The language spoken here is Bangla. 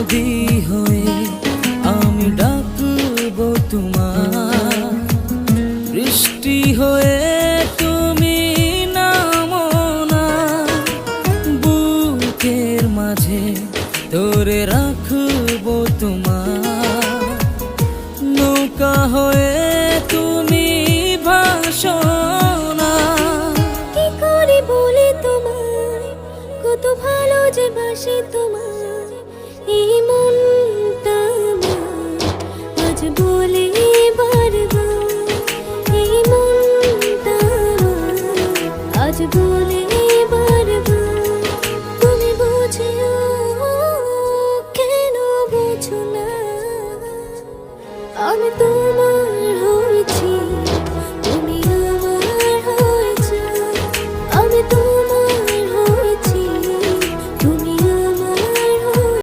নদী হয়ে আমি ডাকবো তোমার, বৃষ্টি হয়ে তুমি নামো না, বুকের মাঝে ধরে রাখবো তোমার, নৌকা হয়ে তুমি ভাসো না। কি করে বলে তোমায় কত ভালো যে বাসি তোমায়, এই মনটা আমার আজ বলে